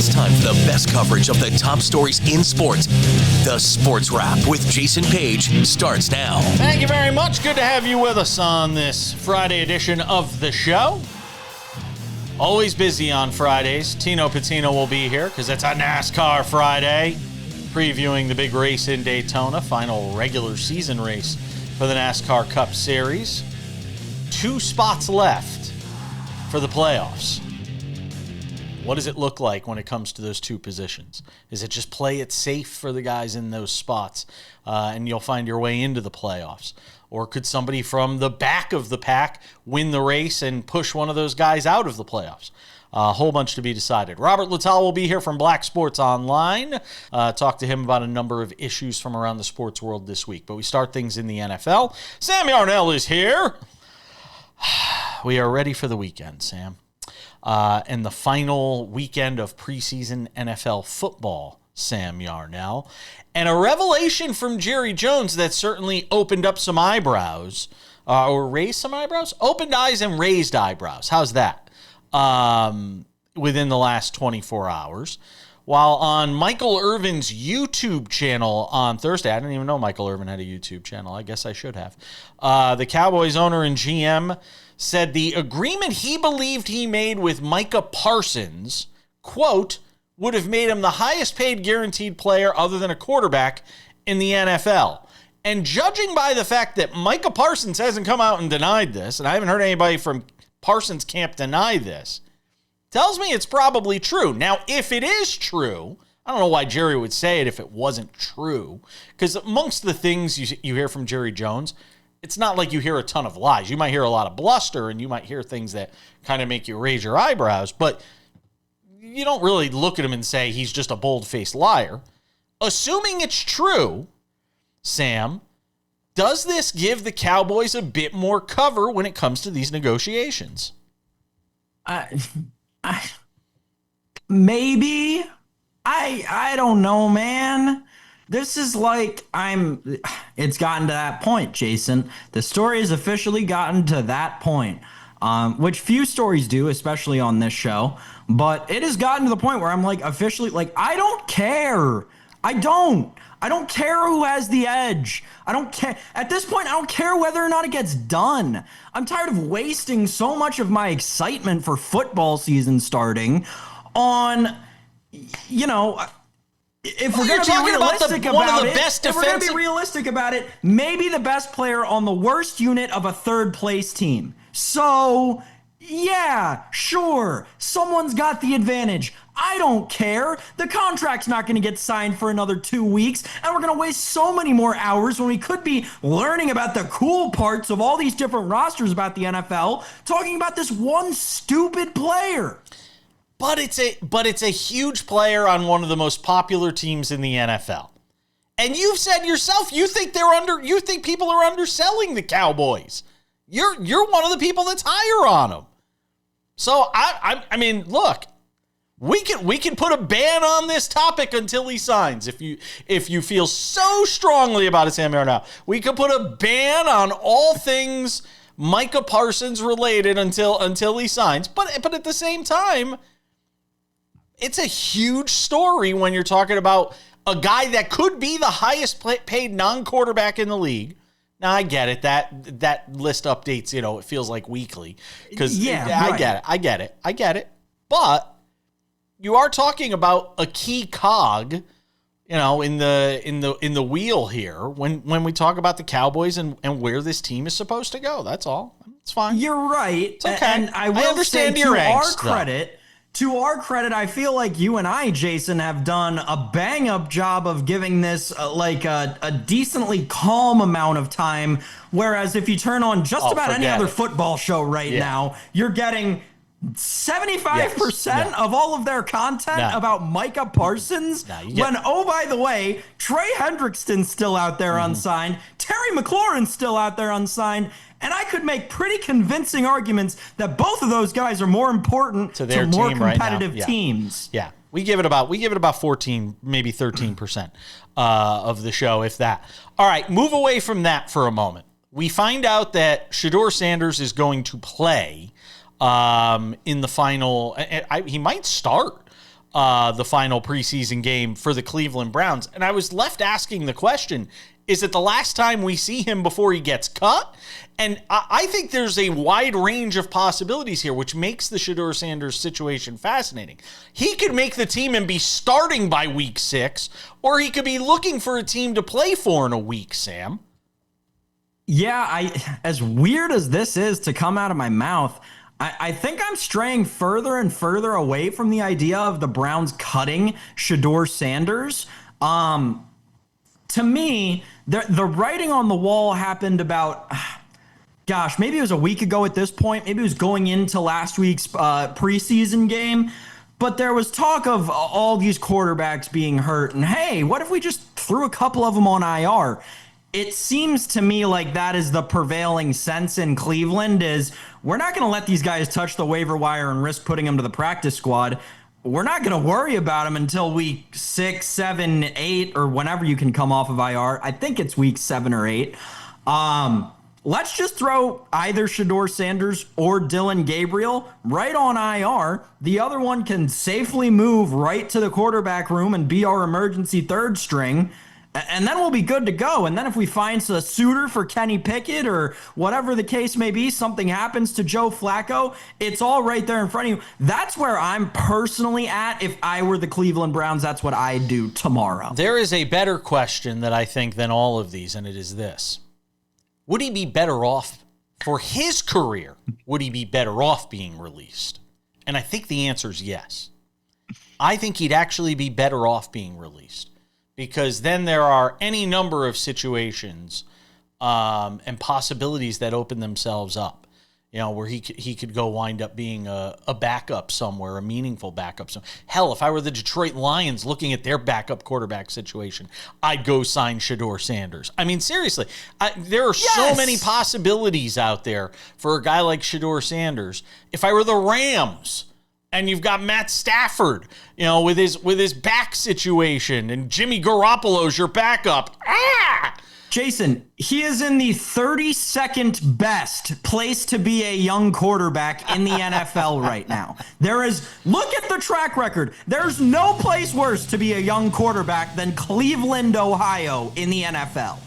it's time for the best coverage of the top stories in sports. The Sports Wrap with Jason Page starts now. Thank you very much. Good to have you with us on this Friday edition of the show. Always busy on Fridays. Tino Pattigno will be here because it's a NASCAR Friday, previewing the big race in Daytona, final regular season race for the NASCAR Cup Series. 2 spots left for the playoffs. What does it look like when it comes to those 2 positions? Is it just play it safe for the guys in those spots and you'll find your way into the playoffs? Or could somebody from the back of the pack win the race and push one of those guys out of the playoffs? A whole bunch to be decided. Robert Littal will be here from Black Sports Online. Talk to him about a number of issues from around the sports world this week. But we start things in the NFL. Sam Yarnell is here. We are ready for the weekend, Sam. And the final weekend of preseason NFL football, Sam Yarnell. And a revelation from Jerry Jones that certainly opened up some eyebrows, or raised some eyebrows? Opened eyes and raised eyebrows. How's that? Within the last 24 hours. While on Michael Irvin's YouTube channel on Thursday, I didn't even know Michael Irvin had a YouTube channel. I guess I should have. The Cowboys owner and GM said the agreement he believed he made with Micah Parsons, quote, would have made him the highest paid guaranteed player other than a quarterback in the NFL. And judging by the fact that Micah Parsons hasn't come out and denied this, and I haven't heard anybody from Parsons camp deny this, tells me it's probably true. Now, if it is true, I don't know why Jerry would say it if it wasn't true, because amongst the things you hear from Jerry Jones, it's not like you hear a ton of lies. You might hear a lot of bluster, and you might hear things that kind of make you raise your eyebrows, but you don't really look at him and say he's just a bold-faced liar. Assuming it's true, Sam, does this give the Cowboys a bit more cover when it comes to these negotiations? Maybe. I don't know, man. This is like it's gotten to that point, Jason. The story has officially gotten to that point, which few stories do, especially on this show. But it has gotten to the point where I'm like officially like, I don't care. I don't care who has the edge. I don't care. At this point, I don't care whether or not it gets done. I'm tired of wasting so much of my excitement for football season starting on, if we're going to be realistic about it, maybe the best player on the worst unit of a third place team. So, yeah, sure, someone's got the advantage. I don't care. The contract's not going to get signed for another 2 weeks, and we're going to waste so many more hours when we could be learning about the cool parts of all these different rosters about the NFL, talking about this one stupid player. But it's a huge player on one of the most popular teams in the NFL. And you've said yourself, you think people are underselling the Cowboys. You're one of the people that's higher on them. So I mean, look, we can put a ban on this topic until he signs. If you feel so strongly about it, Sam Yarnell, we could put a ban on all things Micah Parsons related until he signs. But at the same time, it's a huge story when you're talking about a guy that could be the highest paid non-quarterback in the league. Now, I get it. That list updates, it feels like weekly. Because I get it. But you are talking about a key cog, in the wheel here when we talk about the Cowboys and where this team is supposed to go. That's all. It's fine. You're right. It's okay. And I will understand say, your to angst, our credit, I feel like you and I, Jason, have done a bang-up job of giving this a decently calm amount of time, whereas if you turn on just about any other football show now, you're getting 75% of all of their content about Micah Parsons. Oh, by the way, Trey Hendrickson's still out there unsigned. Terry McLaurin's still out there unsigned. And I could make pretty convincing arguments that both of those guys are more important to more competitive teams. Yeah. We give it about 14, maybe 13% of the show, if that. All right, move away from that for a moment. We find out that Shedeur Sanders is going to play in the final. He might start the final preseason game for the Cleveland Browns. And I was left asking the question, is it the last time we see him before he gets cut? And I think there's a wide range of possibilities here, which makes the Shedeur Sanders situation fascinating. He could make the team and be starting by week 6, or he could be looking for a team to play for in a week, Sam. Yeah, as weird as this is to come out of my mouth, I think I'm straying further and further away from the idea of the Browns cutting Shedeur Sanders. To me, the writing on the wall happened about, maybe it was a week ago at this point. Maybe it was going into last week's preseason game. But there was talk of all these quarterbacks being hurt. And hey, what if we just threw a couple of them on IR? It seems to me like that is the prevailing sense in Cleveland is we're not going to let these guys touch the waiver wire and risk putting them to the practice squad. We're not going to worry about them until week 6, 7, 8, or whenever you can come off of IR. I think it's week 7 or 8. Let's just throw either Shedeur Sanders or Dillon Gabriel right on IR. The other one can safely move right to the quarterback room and be our emergency third string. And then we'll be good to go. And then if we find a suitor for Kenny Pickett or whatever the case may be, something happens to Joe Flacco, it's all right there in front of you. That's where I'm personally at. If I were the Cleveland Browns, that's what I'd do tomorrow. There is a better question that I think than all of these, and it is this. Would he be better off for his career? Would he be better off being released? And I think the answer is yes. I think he'd actually be better off being released. Because then there are any number of situations and possibilities that open themselves up, where he could go wind up being a backup somewhere, a meaningful backup. Hell, if I were the Detroit Lions looking at their backup quarterback situation, I'd go sign Shedeur Sanders. I mean, seriously, there are so many possibilities out there for a guy like Shedeur Sanders. If I were the Rams, and you've got Matt Stafford, with his back situation, and Jimmy Garoppolo's your backup. Jason, he is in the 32nd best place to be a young quarterback in the NFL right now. Look at the track record. There's no place worse to be a young quarterback than Cleveland, Ohio in the NFL.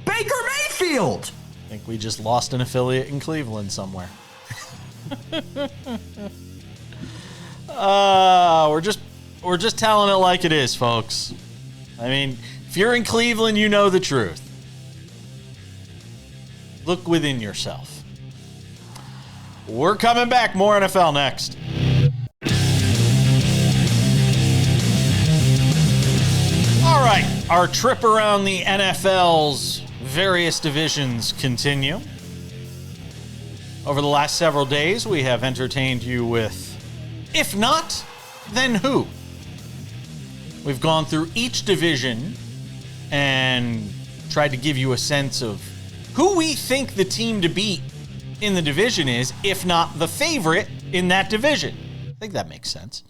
Baker Mayfield. I think we just lost an affiliate in Cleveland somewhere. We're just telling it like it is, folks. I mean, if you're in Cleveland, you know the truth. Look within yourself. We're coming back. More NFL next. All right, our trip around the NFL's various divisions continue. Over the last several days, we have entertained you with, if not, then who? We've gone through each division and tried to give you a sense of who we think the team to beat in the division is, if not the favorite in that division. I think that makes sense.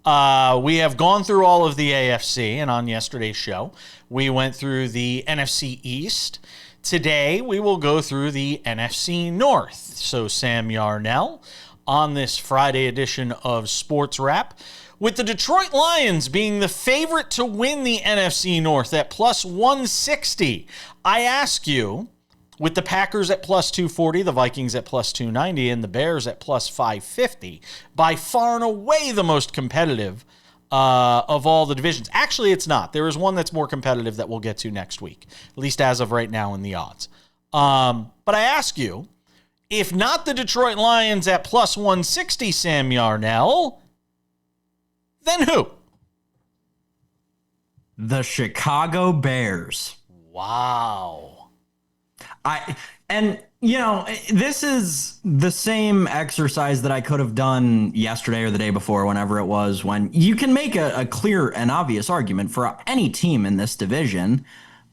We have gone through all of the AFC, and on yesterday's show, we went through the NFC East. Today, we will go through the NFC North. So, Sam Yarnell, on this Friday edition of SportsWrap, with the Detroit Lions being the favorite to win the NFC North at plus 160. I ask you, with the Packers at plus 240, the Vikings at plus 290, and the Bears at plus 550, by far and away the most competitive of all the divisions. Actually, it's not. There is one that's more competitive that we'll get to next week, at least as of right now in the odds. But I ask you, if not the Detroit Lions at plus 160, Sam Yarnell, then who? The Chicago Bears. Wow. This is the same exercise that I could have done yesterday or the day before, whenever it was, when you can make a clear and obvious argument for any team in this division.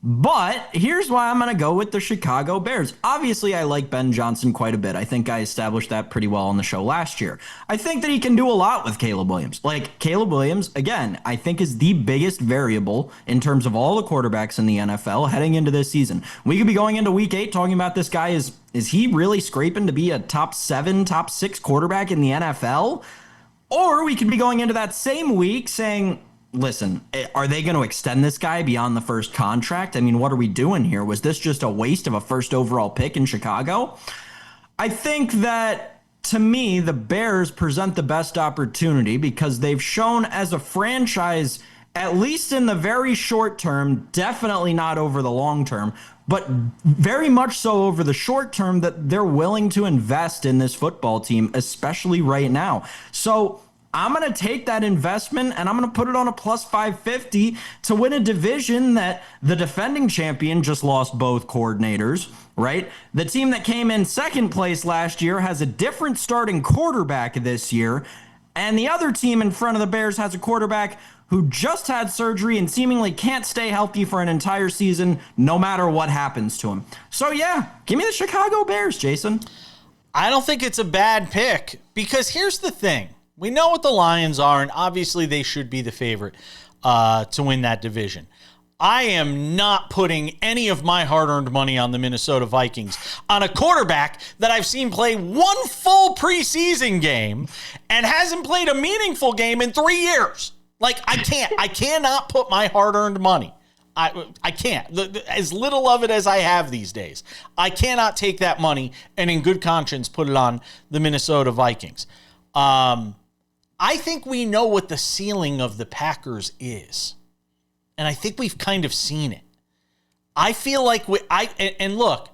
But here's why I'm going to go with the Chicago Bears. Obviously, I like Ben Johnson quite a bit. I think I established that pretty well on the show last year. I think that he can do a lot with Caleb Williams. Caleb Williams, again, I think is the biggest variable in terms of all the quarterbacks in the NFL heading into this season. We could be going into week 8 talking about this guy. Is he really scraping to be a top 7, top 6 quarterback in the NFL? Or we could be going into that same week saying, listen, are they going to extend this guy beyond the first contract? I mean, what are we doing here? Was this just a waste of a first overall pick in Chicago? I think that, to me, the Bears present the best opportunity because they've shown as a franchise, at least in the very short term, definitely not over the long term, but very much so over the short term, that they're willing to invest in this football team, especially right now. So I'm going to take that investment and I'm going to put it on a plus 550 to win a division that the defending champion just lost both coordinators, right? The team that came in second place last year has a different starting quarterback this year. And the other team in front of the Bears has a quarterback who just had surgery and seemingly can't stay healthy for an entire season, no matter what happens to him. So yeah, give me the Chicago Bears, Jason. I don't think it's a bad pick because here's the thing. We know what the Lions are, and obviously they should be the favorite to win that division. I am not putting any of my hard-earned money on the Minnesota Vikings on a quarterback that I've seen play one full preseason game and hasn't played a meaningful game in 3 years. Like, I can't. I cannot put my hard-earned money. I can't. As little of it as I have these days, I cannot take that money and in good conscience put it on the Minnesota Vikings. I think we know what the ceiling of the Packers is. And I think we've kind of seen it. I feel like and look,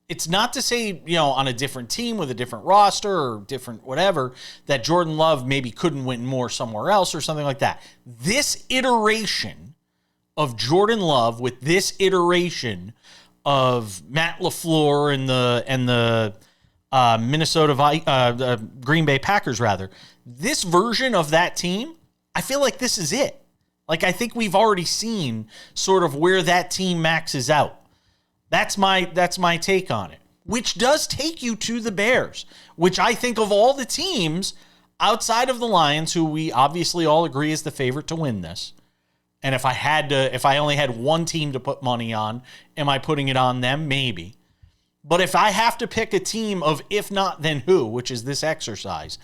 it's not to say, on a different team with a different roster or different whatever, that Jordan Love maybe couldn't win more somewhere else or something like that. This iteration of Jordan Love with this iteration of Matt LaFleur and the Green Bay Packers, rather. This version of that team, I feel like this is it. Like, I think we've already seen sort of where that team maxes out. That's my take on it, which does take you to the Bears, which I think of all the teams outside of the Lions, who we obviously all agree is the favorite to win this. And if I only had one team to put money on, am I putting it on them? Maybe. But if I have to pick a team of if not, then who, which is this exercise,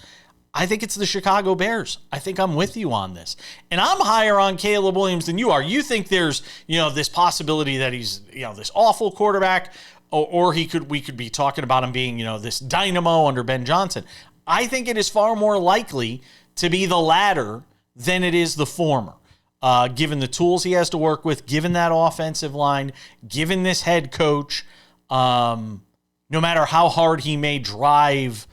I think it's the Chicago Bears. I think I'm with you on this. And I'm higher on Caleb Williams than you are. You think there's, this possibility that he's, this awful quarterback, or we could be talking about him being, this dynamo under Ben Johnson. I think it is far more likely to be the latter than it is the former. Given the tools he has to work with, given that offensive line, given this head coach, no matter how hard he may drive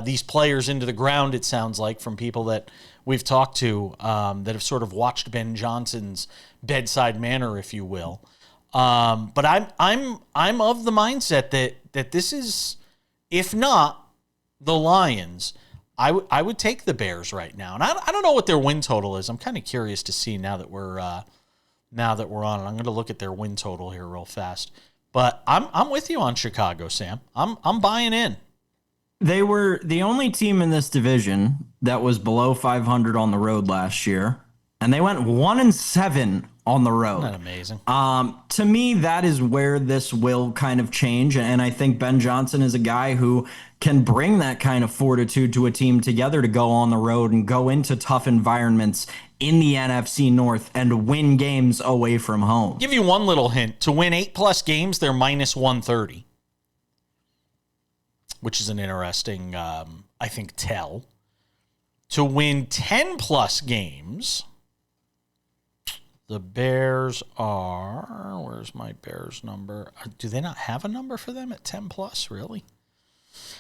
these players into the ground, it sounds like, from people that we've talked to that have sort of watched Ben Johnson's bedside manner, if you will. But I'm of the mindset that this is, if not the Lions, I would take the Bears right now. And I don't know what their win total is. I'm kind of curious to see now that we're on it. I'm going to look at their win total here real fast. But I'm with you on Chicago, Sam. I'm buying in. They were the only team in this division that was below 500 on the road last year, and they went 1-7 on the road. Isn't that amazing? To me, that is where this will kind of change, and I think Ben Johnson is a guy who can bring that kind of fortitude to a team together to go on the road and go into tough environments in the NFC North and win games away from home. Give you one little hint. To win 8+ games, they're minus 130. Which is an interesting, I think, tell. To win 10+ games, the Bears are, where's my Bears number? Do they not have a number for them at 10+, really?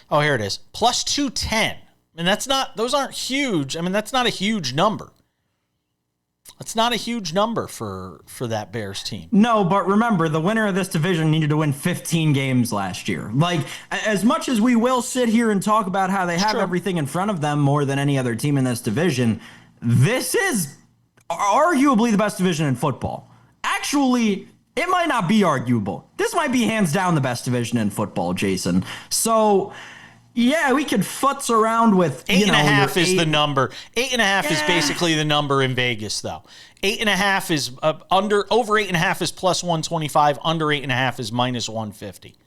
Oh, here it is. Plus 210. And those aren't huge. I mean, that's not a huge number. That's not a huge number for that Bears team. No, but remember, the winner of this division needed to win 15 games last year. Like, as much as we will sit here and talk about how they have everything in front of them more than any other team in this division, this is arguably the best division in football. Actually, it might not be arguable. This might be hands down the best division in football, Jason. So, yeah, we could futz around with 8.5 is the number. 8.5 is basically the number in Vegas, though. 8.5 is over 8.5 is plus 125. Under 8.5 is minus 150.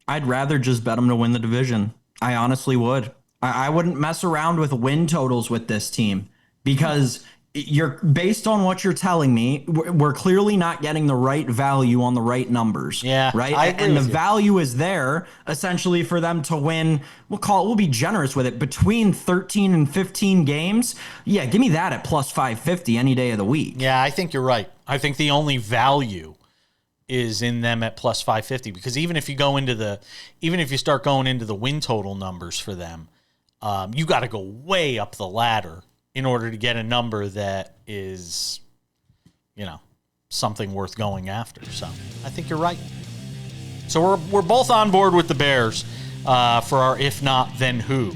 I'd rather just bet them to win the division. I honestly would. I wouldn't mess around with win totals with this team because you're based on what you're telling me. We're clearly not getting the right value on the right numbers. Yeah, right. I agree and the with you. value is there essentially for them to win. We'll be generous with it, between 13 and 15 games. Yeah, give me that at plus 550 any day of the week. Yeah, I think you're right. I think the only value is in them at plus 550, because even if you start going into the win total numbers for them, you got to go way up the ladder in order to get a number that is, something worth going after. So I think you're right. So we're both on board with the Bears for our if not then who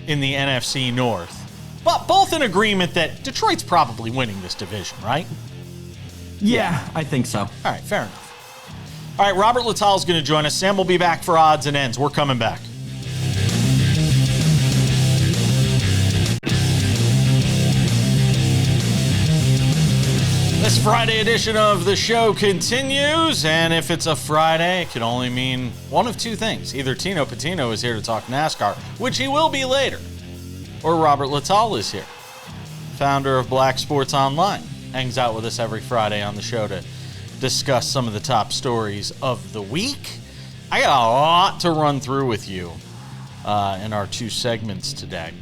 in the NFC North, but both in agreement that Detroit's probably winning this division, right? Yeah, I think so. All right, fair enough. All right, Robert Littal is going to join us. Sam will be back for odds and ends. We're coming back. This Friday edition of the show continues, and if it's a Friday, it can only mean one of two things. Either Tino Pattigno is here to talk NASCAR, which he will be later, or Robert Littal is here, founder of Black Sports Online. Hangs out with us every Friday on the show to discuss some of the top stories of the week. I got a lot to run through with you in our two segments today.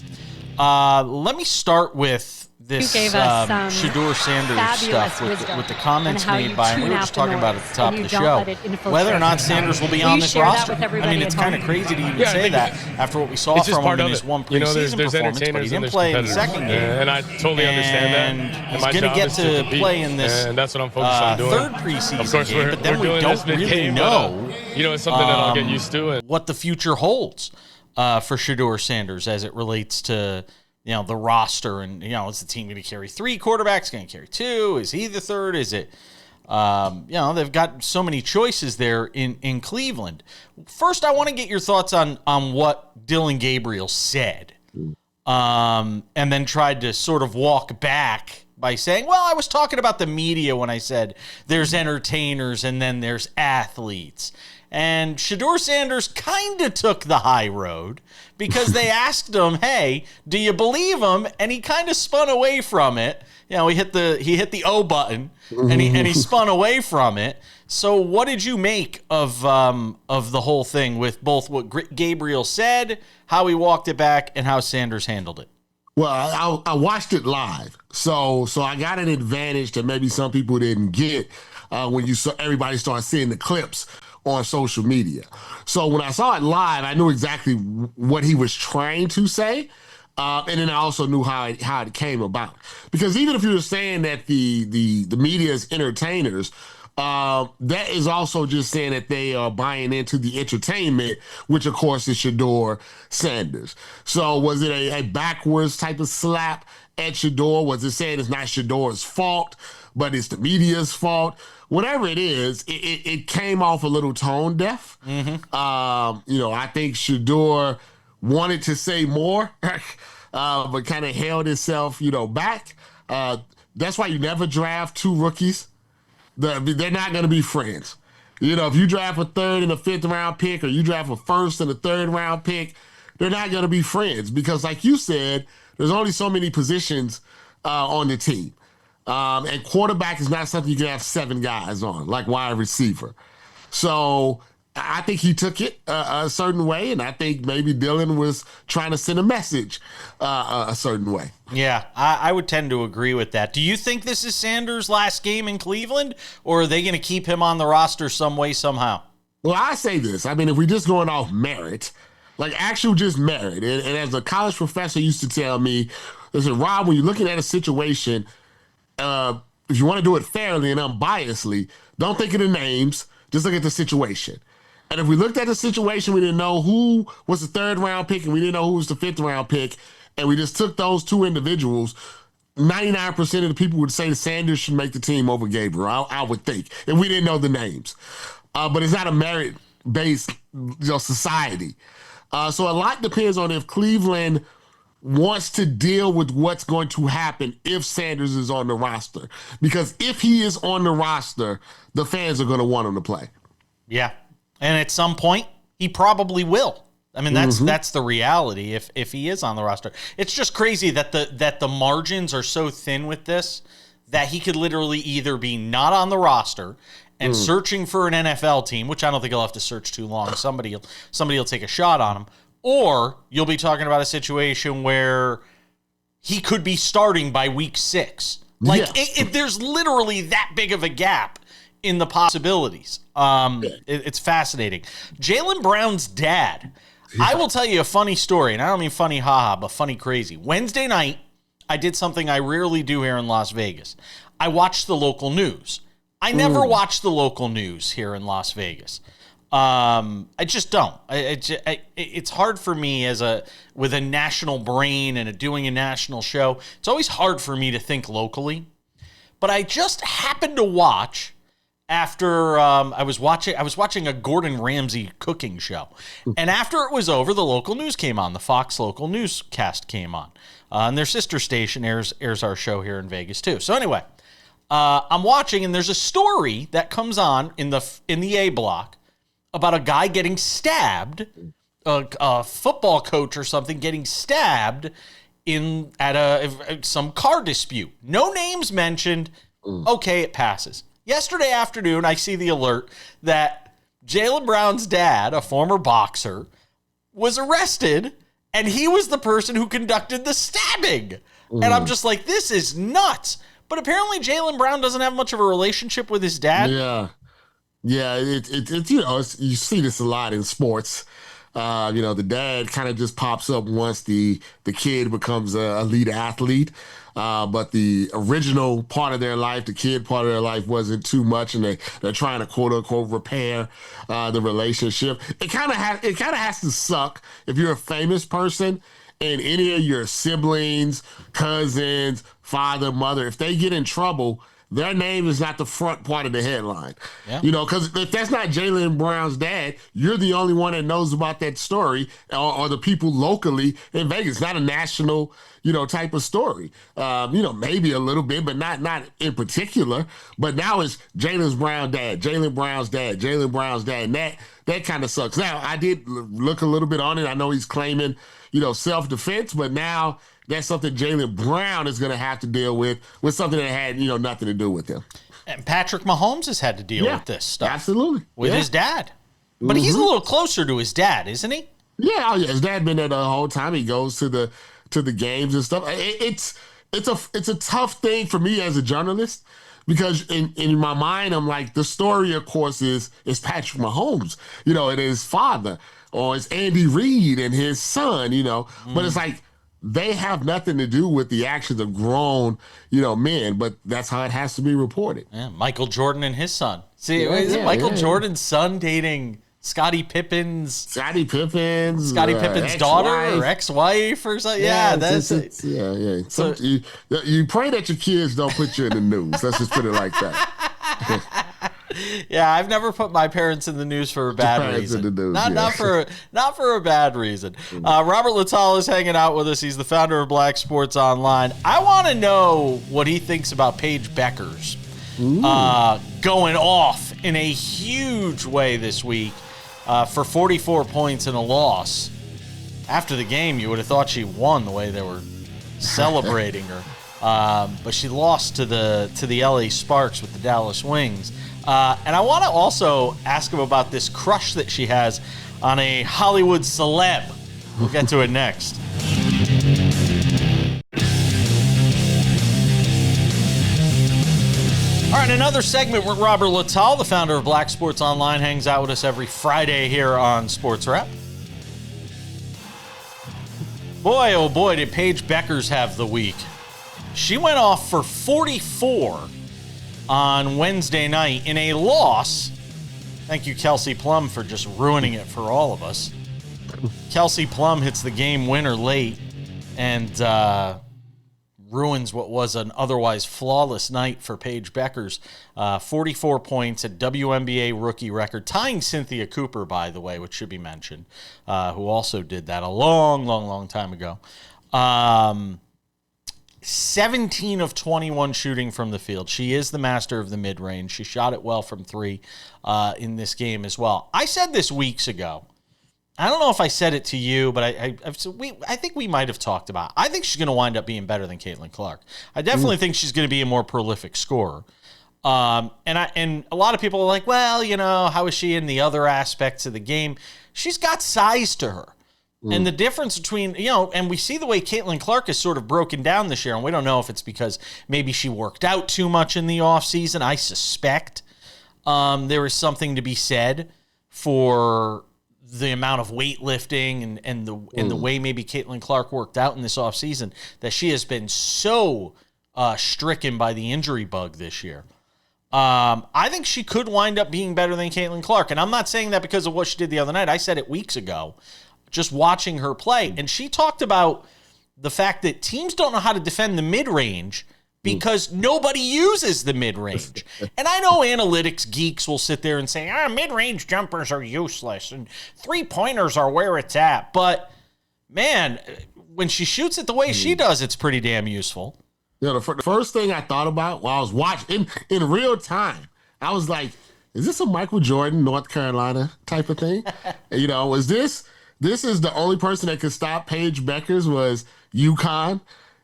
Let me start with this Shedeur Sanders stuff with the comments made by, and we were just talking about at the top of the show, whether or not Sanders will be on this roster. I mean, it's kind of crazy to even say that after what we saw from him in his one preseason performance, but he didn't play in the second game. And I totally understand that. And he's going to get to play in this and that's what I'm focused on doing. Third preseason of course, game, but then we don't really know it's something that I'll get used to. What the future holds for Shedeur Sanders as it relates to the roster, and is the team going to carry three quarterbacks? Going to carry two? Is he the third? Is it? They've got so many choices there in Cleveland. First, I want to get your thoughts on what Dillon Gabriel said, and then tried to sort of walk back by saying, well, I was talking about the media when I said there's entertainers and then there's athletes. And Shedeur Sanders kind of took the high road because they asked him, hey, do you believe him? And he kind of spun away from it. He hit the O button and he spun away from it. So what did you make of the whole thing with both what Gabriel said, how he walked it back, and how Sanders handled it? Well, I watched it live, so I got an advantage that maybe some people didn't get when you saw everybody start seeing the clips on social media. So when I saw it live, I knew exactly what he was trying to say, and then I also knew how it came about. Because even if you were saying that the media is entertainers, that is also just saying that they are buying into the entertainment, which of course is Shedeur Sanders. So was it a backwards type of slap at Shedeur? Was it saying it's not Shedeur's fault, but it's the media's fault? Whatever it is, it came off a little tone deaf. Mm-hmm. I think Shedeur wanted to say more, but kind of held himself, back. That's why you never draft two rookies. They're not going to be friends. If you draft a third and a fifth round pick, or you draft a first and a third round pick, they're not going to be friends because, like you said, there's only so many positions on the team. And quarterback is not something you can have seven guys on, like wide receiver. So I think he took it a certain way, and I think maybe Dillon was trying to send a message a certain way. Yeah, I would tend to agree with that. Do you think this is Sanders' last game in Cleveland, or are they going to keep him on the roster some way, somehow? Well, I say this. I mean, if we're just going off merit, like actual just merit, and as a college professor used to tell me, they said, Rob, when you're looking at a situation, if you want to do it fairly and unbiasedly, don't think of the names, just look at the situation. And if we looked at the situation, we didn't know who was the third round pick and we didn't know who was the fifth round pick, and we just took those two individuals, 99% of the people would say Sanders should make the team over Gabriel, I would think, if we didn't know the names. But it's not a merit-based society. So a lot depends on if Cleveland wants to deal with what's going to happen if Sanders is on the roster. Because if he is on the roster, the fans are going to want him to play. Yeah. And at some point, he probably will. I mean, that's the reality if he is on the roster. It's just crazy that the margins are so thin with this that he could literally either be not on the roster and searching for an NFL team, which I don't think he'll have to search too long. Somebody will take a shot on him, or you'll be talking about a situation where he could be starting by week 6. Like, there's literally that big of a gap in the possibilities. It's fascinating. Jaylen Brown's dad. I will tell you a funny story, and I don't mean funny haha, but funny crazy. Wednesday night, I did something I rarely do here in Las Vegas. I watched the local news. I never watch the local news here in Las Vegas. I just don't. It's hard for me with a national brain and doing a national show. It's always hard for me to think locally. But I just happened to watch after I was watching a Gordon Ramsay cooking show, and after it was over, the local news came on. The Fox local newscast came on, and their sister station airs our show here in Vegas too. So anyway, I'm watching, and there's a story that comes on in the A block about a guy getting stabbed, a football coach or something getting stabbed at some car dispute. No names mentioned. Okay, it passes. Yesterday afternoon, I see the alert that Jaylen Brown's dad, a former boxer, was arrested, and he was the person who conducted the stabbing. And I'm just like, this is nuts. But apparently Jaylen Brown doesn't have much of a relationship with his dad. Yeah, it's you see this a lot in sports. The dad kind of just pops up once the kid becomes a elite athlete. But the original part of their life, the kid part of their life, wasn't too much, and they're trying to quote unquote repair the relationship. It kind of has to suck if you're a famous person and any of your siblings, cousins, father, mother, if they get in trouble, their name is not the front part of the headline. Yeah. Because if that's not Jaylen Brown's dad, you're the only one that knows about that story, or the people locally in Vegas. It's not a national, type of story. Maybe a little bit, but not in particular. But now it's Jaylen Brown's dad, Jaylen Brown's dad, Jaylen Brown's dad. And that kind of sucks. Now, I did look a little bit on it. I know he's claiming, self-defense, but now that's something Jaylen Brown is going to have to deal with something that had, nothing to do with him. And Patrick Mahomes has had to deal with this stuff. Absolutely. With his dad. But he's a little closer to his dad, isn't he? Yeah, his dad been there the whole time. He goes to the games and stuff. It's a tough thing for me as a journalist, because in my mind, I'm like, the story, of course, is Patrick Mahomes, and his father, or it's Andy Reid and his son, But it's like, they have nothing to do with the actions of grown, men, but that's how it has to be reported. Yeah, Michael Jordan and his son. See, is Michael Jordan's son dating Scottie Pippen's daughter or ex-wife or something? Yeah, that's it. So, you pray that your kids don't put you in the news. Let's just put it like that. Yeah, I've never put my parents in the news for a bad reason. Not for a bad reason. Robert Littal is hanging out with us. He's the founder of Black Sports Online. I want to know what he thinks about Paige Beckers going off in a huge way this week for 44 points and a loss. After the game, you would have thought she won the way they were celebrating her. But she lost to the LA Sparks with the Dallas Wings. And I want to also ask him about this crush that she has on a Hollywood celeb. We'll get to it next. All right, another segment with Robert Littal, the founder of Black Sports Online, hangs out with us every Friday here on SportsWrap. Boy, oh boy, did Paige Beckers have the week. She went off for 44 on Wednesday night in a loss. Thank you, Kelsey Plum, for just ruining it for all of us. Kelsey Plum hits the game winner late and ruins what was an otherwise flawless night for Paige Beckers. 44 points, a WNBA rookie record, tying Cynthia Cooper, by the way, which should be mentioned, who also did that a long time ago. 17 of 21 shooting from the field. She is the master of the mid-range. She shot it well from three in this game as well. I said this weeks ago I don't know if I said it to you, but I think we might have talked about it. I think she's going to wind up being better than Caitlin Clark. I definitely think she's going to be a more prolific scorer. And a lot of people are like, well, how is she in the other aspects of the game? She's got size to her. And the difference between, and we see the way Caitlin Clark is sort of broken down this year, and we don't know if it's because maybe she worked out too much in the offseason. I suspect there is something to be said for the amount of weightlifting and the way maybe Caitlin Clark worked out in this offseason, that she has been so stricken by the injury bug this year. I think she could wind up being better than Caitlin Clark, and I'm not saying that because of what she did the other night. I said it weeks ago, just watching her play. And she talked about the fact that teams don't know how to defend the mid-range because nobody uses the mid-range. And I know analytics geeks will sit there and say, mid-range jumpers are useless and three-pointers are where it's at. But, man, when she shoots it the way she does, it's pretty damn useful. The first thing I thought about while I was watching in real time, I was like, is this a Michael Jordan, North Carolina type of thing? Is this is the only person that could stop Paige Beckers was UConn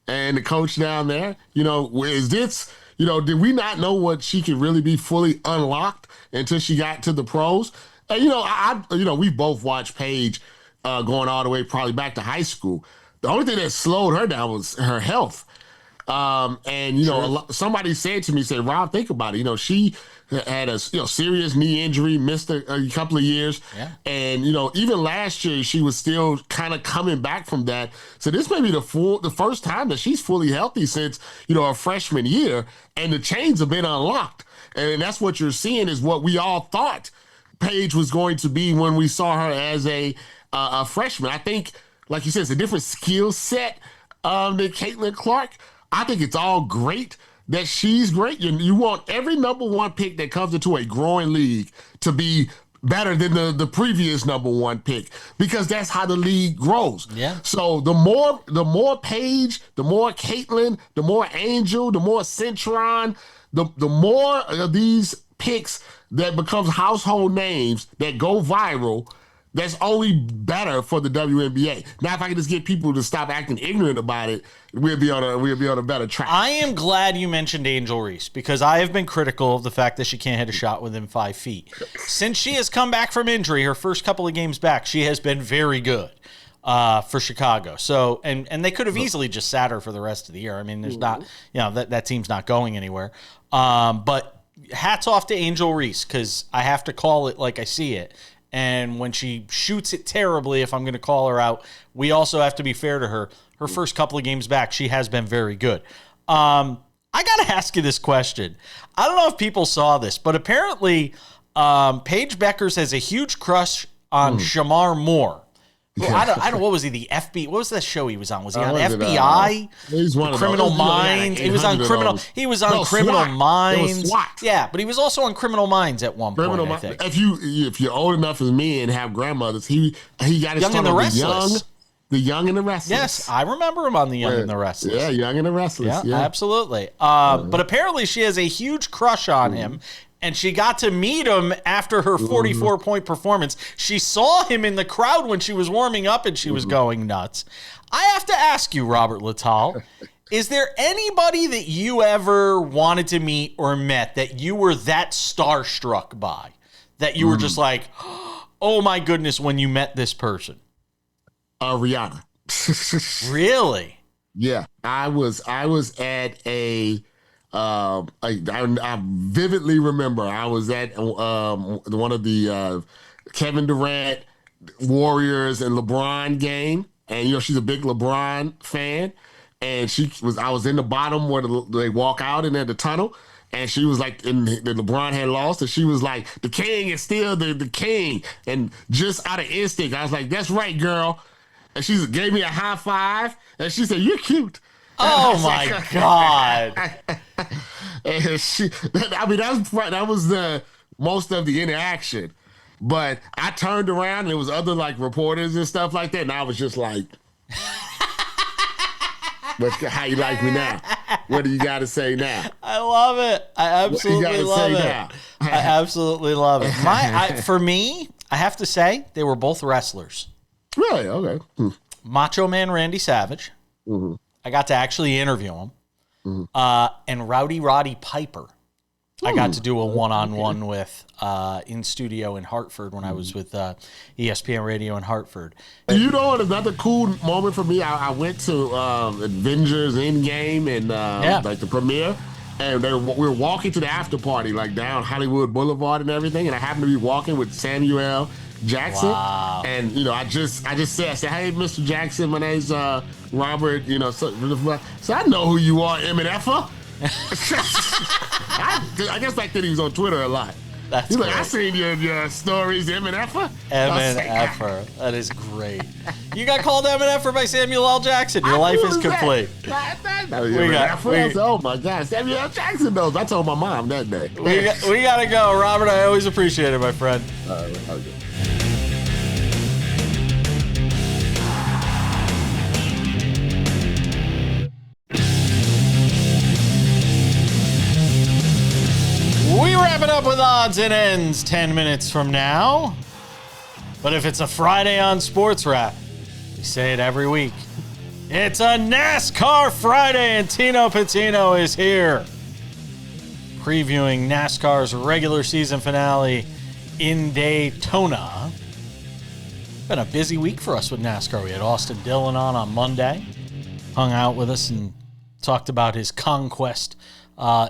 and the coach down there. Is this, did we not know what she could really be fully unlocked until she got to the pros? And, we both watched Paige going all the way probably back to high school. The only thing that slowed her down was her health. Somebody said to me, Rob, think about it. She had a serious knee injury, missed a couple of years. Yeah. And, even last year, she was still kind of coming back from that. So this may be the first time that she's fully healthy since, her freshman year. And the chains have been unlocked. And that's what you're seeing is what we all thought Paige was going to be when we saw her as a freshman. I think, like you said, it's a different skill set than Caitlin Clark. I think it's all great that she's great. You want every number one pick that comes into a growing league to be better than the previous number one pick, because that's how the league grows. Yeah. So the more Paige, the more Caitlin, the more Angel, the more Centron, the more of these picks that becomes household names that go viral. That's only better for the WNBA. Now, if I can just get people to stop acting ignorant about it, we'll be on a better track. I am glad you mentioned Angel Reese, because I have been critical of the fact that she can't hit a shot within 5 feet. Since she has come back from injury, her first couple of games back, she has been very good for Chicago. So, and they could have easily just sat her for the rest of the year. I mean, there's not, that team's not going anywhere. But hats off to Angel Reese, because I have to call it like I see it. And when she shoots it terribly, if I'm going to call her out, we also have to be fair to her. Her first couple of games back, she has been very good. I got to ask you this question. I don't know if people saw this, but apparently Paige Beckers has a huge crush on Shamar Moore. Well, I don't. What was he? The FBI? What was that show he was on? Was he on FBI? He's one of Criminal Minds. He was on Criminal. He was on Criminal SWAT. Minds. SWAT. Yeah, but he was also on Criminal Minds at one point. I think. If you're old enough as me and have grandmothers, he got his Young and the Restless. The Young and the Restless. Yes, I remember him on the Young and the Restless. Yeah, Young and the Restless. Yeah, absolutely. But apparently she has a huge crush on him. And she got to meet him after her 44-point performance. She saw him in the crowd when she was warming up, and she was going nuts. I have to ask you, Robert Littal, is there anybody that you ever wanted to meet or met that you were that starstruck by? That you were just like, oh my goodness, when you met this person? Rihanna. Really? Yeah. I was at I vividly remember I was at one of the Kevin Durant Warriors and LeBron game, and she's a big LeBron fan, and I was in the bottom where they walk out in the tunnel, and she was like, and LeBron had lost, and she was like, the king is still the king, and just out of instinct I was like, that's right, girl, and she gave me a high five, and she said, you're cute. Oh my God. And that was the most of the interaction. But I turned around and there was other reporters and stuff like that, and I was just like, how you like me now? What do you got to say now? I love it. I absolutely love it. I absolutely love it. For me, I have to say, they were both wrestlers. Really? Okay. Macho Man Randy Savage. Mm-hmm. I got to actually interview him. And Rowdy Roddy Piper. I got to do a one-on-one with in studio in Hartford when I was with ESPN Radio in Hartford. You know, another cool moment for me, I went to Avengers Endgame and like the premiere, and we were walking to the after party, like down Hollywood Boulevard and everything, and I happened to be walking with Samuel Jackson. Wow. And, you know, I just said, hey, Mr. Jackson, my name's Robert, you know, so I know who you are, MNF'er. I guess back then he was on Twitter a lot. He's like, I seen your stories, MNF'er. MNF'er. That is great. You got called MNF'er by Samuel L. Jackson. Your life is complete. Oh my God, Samuel L. Jackson knows. I told my mom that day. We got to go. Robert, I always appreciate it, my friend. Okay. We wrap it up with odds and ends 10 minutes from now. But if it's a Friday on SportsWrap, we say it every week. It's a NASCAR Friday, and Tino Pattigno is here, previewing NASCAR's regular season finale in Daytona. Been a busy week for us with NASCAR. We had Austin Dillon on Monday, hung out with us and talked about his conquest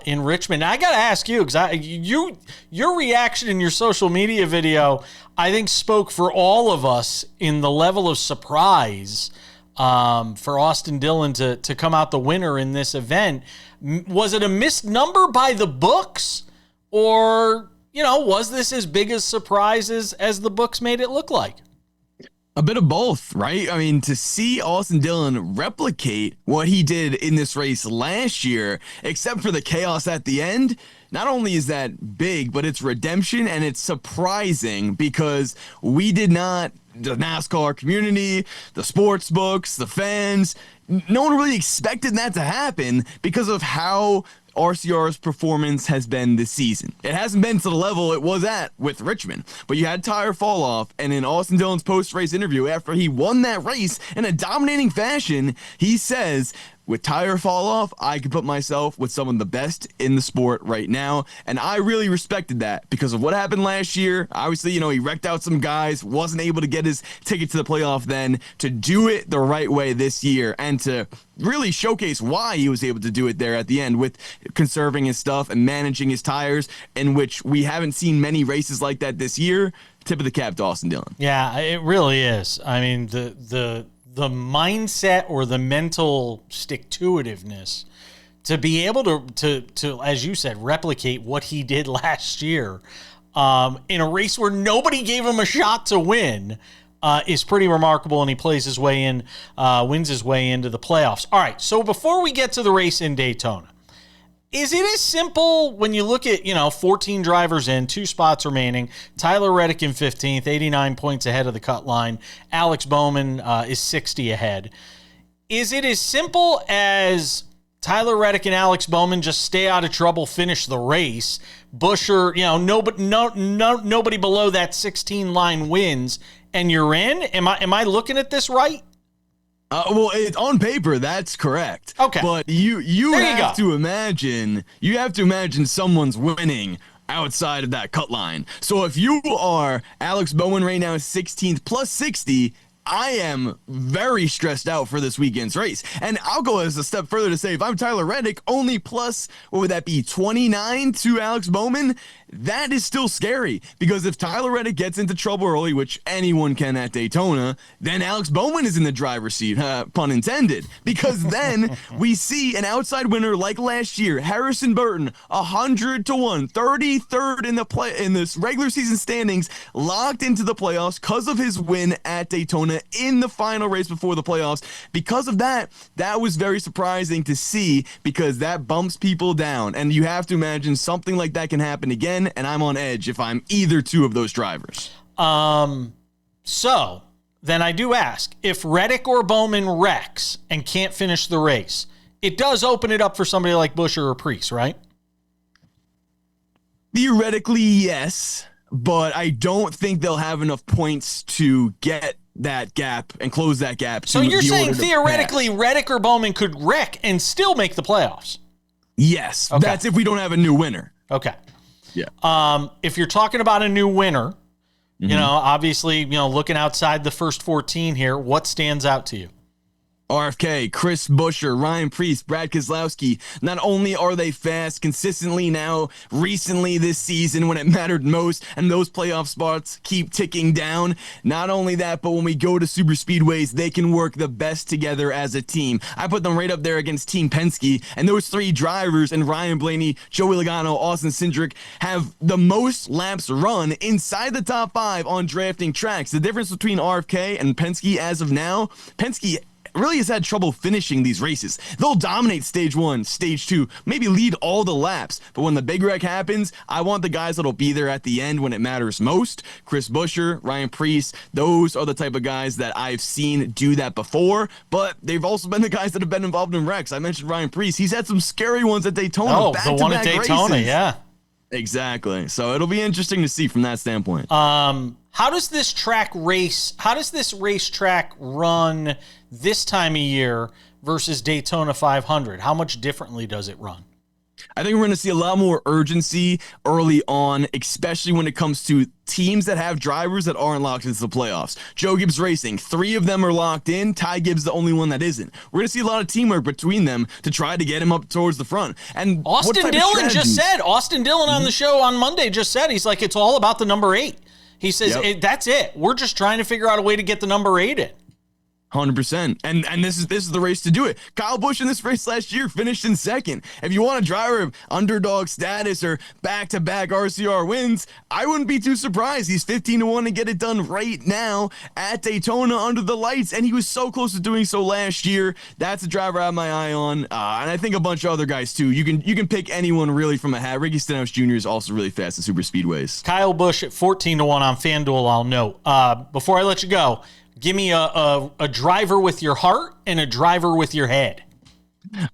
in Richmond. I got to ask you, because your reaction in your social media video, I think, spoke for all of us in the level of surprise for Austin Dillon to come out the winner in this event. Was it a missed number by the books, or, you know, was this as big a surprise as the books made it look like? A bit of both, right? I mean, to see Austin Dillon replicate what he did in this race last year, except for the chaos at the end, not only is that big, but it's redemption, and it's surprising because we did not, the NASCAR community, the sports books, the fans, no one really expected that to happen because of how RCR's performance has been this season. It hasn't been to the level it was at with Richmond, but you had tire fall off, and in Austin Dillon's post-race interview after he won that race in a dominating fashion, he says, with tire fall off, I could put myself with some of the best in the sport right now. And I really respected that because of what happened last year. Obviously, you know, he wrecked out some guys, wasn't able to get his ticket to the playoff then. To do it the right way this year and to really showcase why he was able to do it there at the end with conserving his stuff and managing his tires, in which we haven't seen many races like that this year. Tip of the cap to Austin Dillon. Yeah, it really is. I mean, the mindset or the mental stick-to-itiveness to be able to, as you said, replicate what he did last year in a race where nobody gave him a shot to win is pretty remarkable, and he plays his way in, wins his way into the playoffs. All right, so before we get to the race in Daytona, is it as simple when you look at, 14 drivers in, 2 spots remaining, Tyler Reddick in 15th, 89 points ahead of the cut line, Alex Bowman is 60 ahead. Is it as simple as Tyler Reddick and Alex Bowman just stay out of trouble, finish the race, Buescher, nobody below that 16 line wins, and you're in? Am I looking at this right? Well, it's on paper, that's correct. Okay. But you have to imagine someone's winning outside of that cut line. So if you are Alex Bowman right now, 16th plus 60, I am very stressed out for this weekend's race. And I'll go as a step further to say, if I'm Tyler Reddick, only plus, what would that be, 29 to Alex Bowman? That is still scary, because if Tyler Reddick gets into trouble early, which anyone can at Daytona, then Alex Bowman is in the driver's seat, pun intended, because then we see an outside winner like last year, Harrison Burton, 100-1, 33rd in this regular season standings, locked into the playoffs because of his win at Daytona in the final race before the playoffs. Because of that was very surprising to see, because that bumps people down, and you have to imagine something like that can happen again. And I'm on edge if I'm either two of those drivers. So then I do ask, if Reddick or Bowman wrecks and can't finish the race, it does open it up for somebody like Buescher or Preece, right? Theoretically, yes. but I don't think they'll have enough points to get that gap and close that gap. So you're saying theoretically Reddick or Bowman could wreck and still make the playoffs? Yes. Okay. That's if we don't have a new winner. Okay. Yeah. If you're talking about a new winner, you know, obviously, looking outside the first 14 here, what stands out to you? RFK, Chris Buescher, Ryan Preece, Brad Keselowski. Not only are they fast consistently now, recently this season when it mattered most, and those playoff spots keep ticking down. Not only that, but when we go to super speedways, they can work the best together as a team. I put them right up there against Team Penske, and those three drivers, and Ryan Blaney, Joey Logano, Austin Cindric, have the most laps run inside the top 5 on drafting tracks. The difference between RFK and Penske as of now, Penske really has had trouble finishing these races. They'll dominate stage 1, stage 2, maybe lead all the laps. But when the big wreck happens, I want the guys that'll be there at the end when it matters most. Chris Buescher, Ryan Preece, those are the type of guys that I've seen do that before. But they've also been the guys that have been involved in wrecks. I mentioned Ryan Preece. He's had some scary ones at Daytona. Oh, the one at Daytona, races. yeah. Exactly. So it'll be interesting to see from that standpoint. How does this racetrack run this time of year versus Daytona 500? How much differently does it run? I think we're going to see a lot more urgency early on, especially when it comes to teams that have drivers that aren't locked into the playoffs. Joe Gibbs Racing, 3 of them are locked in. Ty Gibbs, the only one that isn't. We're going to see a lot of teamwork between them to try to get him up towards the front. And Austin Dillon on the show on Monday just said, he's like, it's all about the number 8. He says, that's it. We're just trying to figure out a way to get the number 8 in. 100%. And this is the race to do it. Kyle Busch in this race last year finished in second. If you want a driver of underdog status or back-to-back RCR wins, I wouldn't be too surprised. He's 15-1 to get it done right now at Daytona under the lights, and he was so close to doing so last year. That's a driver I have my eye on, and I think a bunch of other guys too. You can pick anyone really from a hat. Ricky Stenhouse Jr. is also really fast at super speedways. Kyle Busch at 14-1 on FanDuel, I'll note. Before I let you go, give me a driver with your heart and a driver with your head.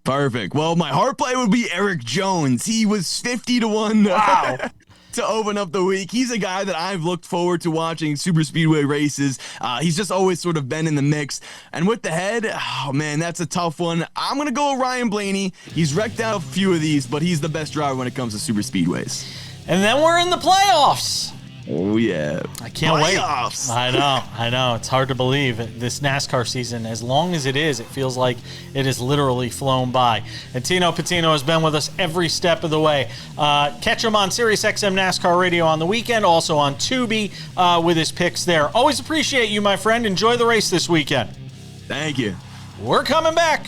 Perfect. Well, my heart play would be Eric Jones. He was 50-1. Wow. To open up the week. He's a guy that I've looked forward to watching super speedway races. He's just always sort of been in the mix. And with the head, oh man, that's a tough one. I'm going to go with Ryan Blaney. He's wrecked out a few of these, but he's the best driver when it comes to super speedways. And then we're in the playoffs. Oh, yeah. I can't wait. I know. It's hard to believe this NASCAR season, as long as it is, it feels like it has literally flown by. And Tino Pattigno has been with us every step of the way. Catch him on SiriusXM NASCAR Radio on the weekend, also on Tubi with his picks there. Always appreciate you, my friend. Enjoy the race this weekend. Thank you. We're coming back.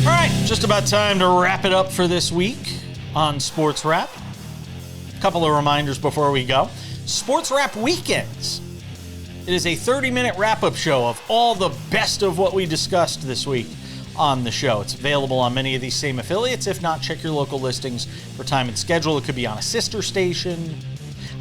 All right, just about time to wrap it up for this week on Sports Wrap. A couple of reminders before we go. Sports Wrap Weekends. It is a 30-minute wrap-up show of all the best of what we discussed this week on the show. It's available on many of these same affiliates. If not, check your local listings for time and schedule. It could be on a sister station.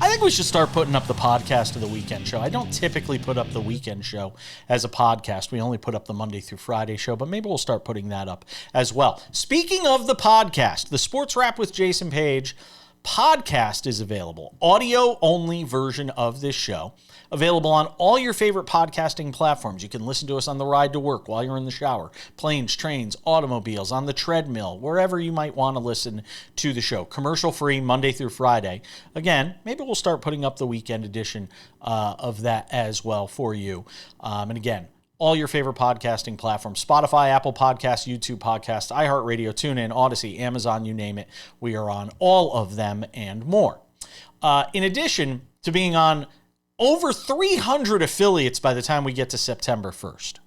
I think we should start putting up the podcast of the weekend show. I don't typically put up the weekend show as a podcast. We only put up the Monday through Friday show, but maybe we'll start putting that up as well. Speaking of the podcast, the Sports Wrap with Jason Page podcast is available. Audio-only version of this show. Available on all your favorite podcasting platforms. You can listen to us on the ride to work while you're in the shower, planes, trains, automobiles, on the treadmill, wherever you might want to listen to the show. Commercial-free Monday through Friday. Again, maybe we'll start putting up the weekend edition of that as well for you. And again, all your favorite podcasting platforms, Spotify, Apple Podcasts, YouTube Podcasts, iHeartRadio, TuneIn, Odyssey, Amazon, you name it. We are on all of them and more. In addition to being on over 300 affiliates by the time we get to September 1st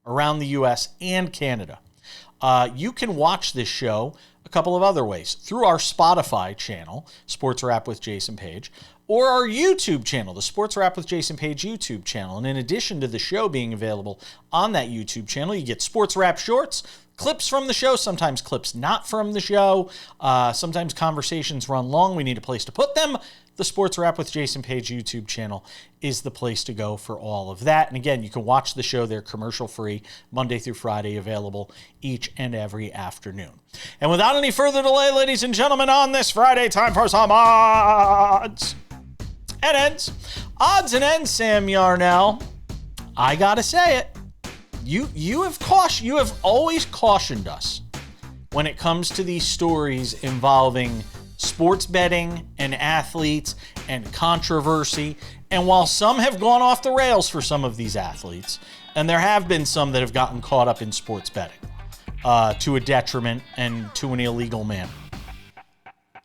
around the U.S. and Canada. You can watch this show a couple of other ways. Through our Spotify channel, Sports Wrap with Jason Page, or our YouTube channel, the Sports Wrap with Jason Page YouTube channel. And in addition to the show being available on that YouTube channel, you get Sports Wrap Shorts, clips from the show, sometimes clips not from the show. Sometimes conversations run long. We need a place to put them. the Sports Wrap with Jason Page YouTube channel is the place to go for all of that. And again, you can watch the show there commercial-free, Monday through Friday, available each and every afternoon. And without any further delay, ladies and gentlemen, on this Friday, time for some odds and ends. Odds and ends, Sam Yarnell. I gotta say it. You have always cautioned us when it comes to these stories involving sports betting and athletes and controversy. And while some have gone off the rails for some of these athletes, and there have been some that have gotten caught up in sports betting to a detriment and to an illegal manner,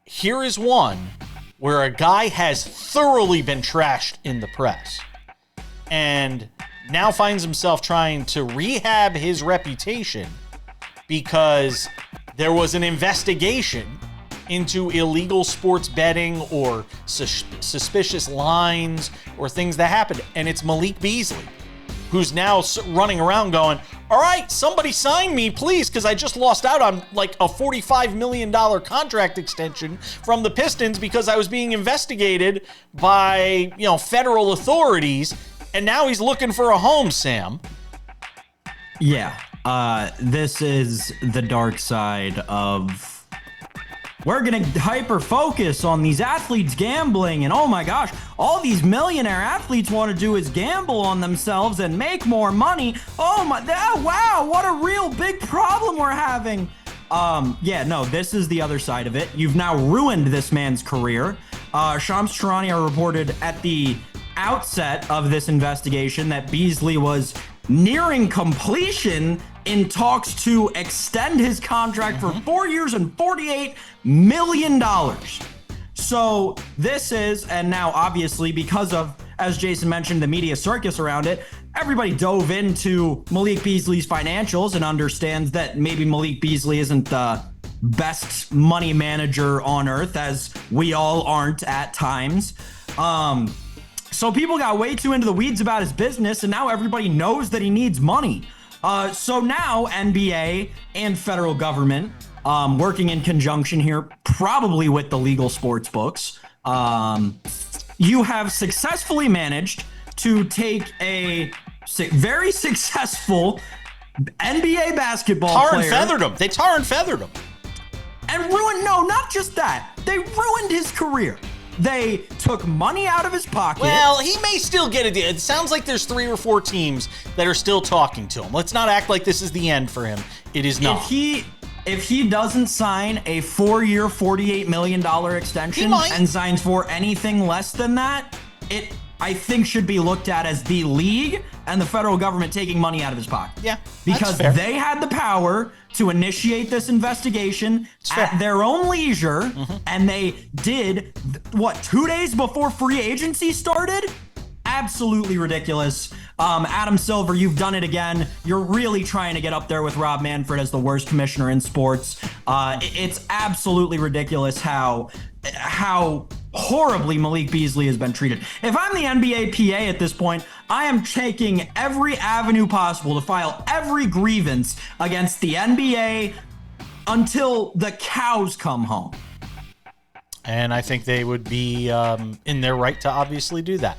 here is one where a guy has thoroughly been trashed in the press and now finds himself trying to rehab his reputation because there was an investigation into illegal sports betting or suspicious lines or things that happened. And it's Malik Beasley, who's now running around going, all right, somebody sign me, please, because I just lost out on like a $45 million contract extension from the Pistons because I was being investigated by, federal authorities. And now he's looking for a home, Sam. Yeah, this is the dark side of... We're going to hyper-focus on these athletes gambling, and oh my gosh, all these millionaire athletes want to do is gamble on themselves and make more money. Wow, what a real big problem we're having. This is the other side of it. You've now ruined this man's career. Shams Charania reported at the outset of this investigation that Beasley was nearing completion in talks to extend his contract for 4 years and $48 million. So this is, and now obviously because of, as Jason mentioned, the media circus around it, everybody dove into Malik Beasley's financials and understands that maybe Malik Beasley isn't the best money manager on earth, as we all aren't at times. So people got way too into the weeds about his business, and now everybody knows that he needs money. So now NBA and federal government, working in conjunction here, probably with the legal sports books, you have successfully managed to take a very successful NBA basketball player. They tar and feathered him. And ruined, no, not just that. They ruined his career. They took money out of his pocket. Well, he may still get a deal. It sounds like there's 3 or 4 teams that are still talking to him. Let's not act like this is the end for him. It is not. If he doesn't sign a 4-year, $48 million extension and signs for anything less than that, it, I think, should be looked at as the league and the federal government taking money out of his pocket. Yeah, because they had the power to initiate this investigation at their own leisure, and they did, 2 days before free agency started? Absolutely ridiculous. Adam Silver, you've done it again. You're really trying to get up there with Rob Manfred as the worst commissioner in sports. It's absolutely ridiculous how horribly Malik Beasley has been treated. If I'm the NBA PA at this point, I am taking every avenue possible to file every grievance against the NBA until the cows come home. And I think they would be in their right to obviously do that.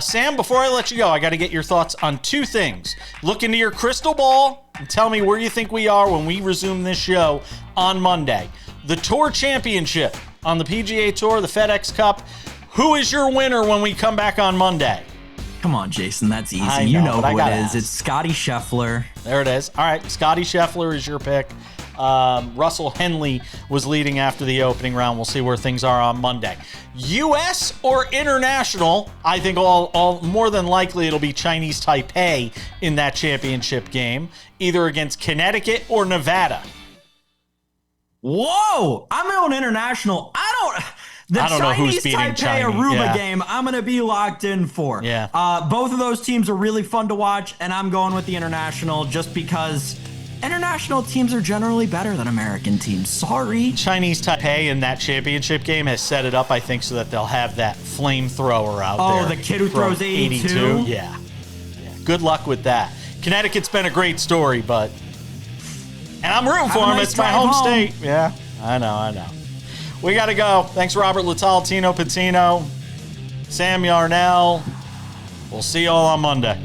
Sam, before I let you go, I got to get your thoughts on 2 things. Look into your crystal ball and tell me where you think we are when we resume this show on Monday. The Tour Championship on the PGA Tour, the FedEx Cup. Who is your winner when we come back on Monday? Come on, Jason, that's easy. You know who it is. It's Scotty Scheffler. There it is. All right, Scotty Scheffler is your pick. Russell Henley was leading after the opening round. We'll see where things are on Monday. U.S. or international? I think all more than likely it'll be Chinese Taipei in that championship game, either against Connecticut or Nevada. Whoa! I'm going international. I don't know who's beating Taipei Aruba game, I'm going to be locked in for. Yeah. Both of those teams are really fun to watch, and I'm going with the international just because international teams are generally better than American teams. Sorry. Chinese Taipei in that championship game has set it up, I think, so that they'll have that flamethrower out there. Oh, the kid who throws 82? Yeah. Good luck with that. Connecticut's been a great story, but... And I'm rooting for him. It's my home state. Yeah, I know. We got to go. Thanks, Robert Littal, Tino Pattigno, Sam Yarnell. We'll see you all on Monday.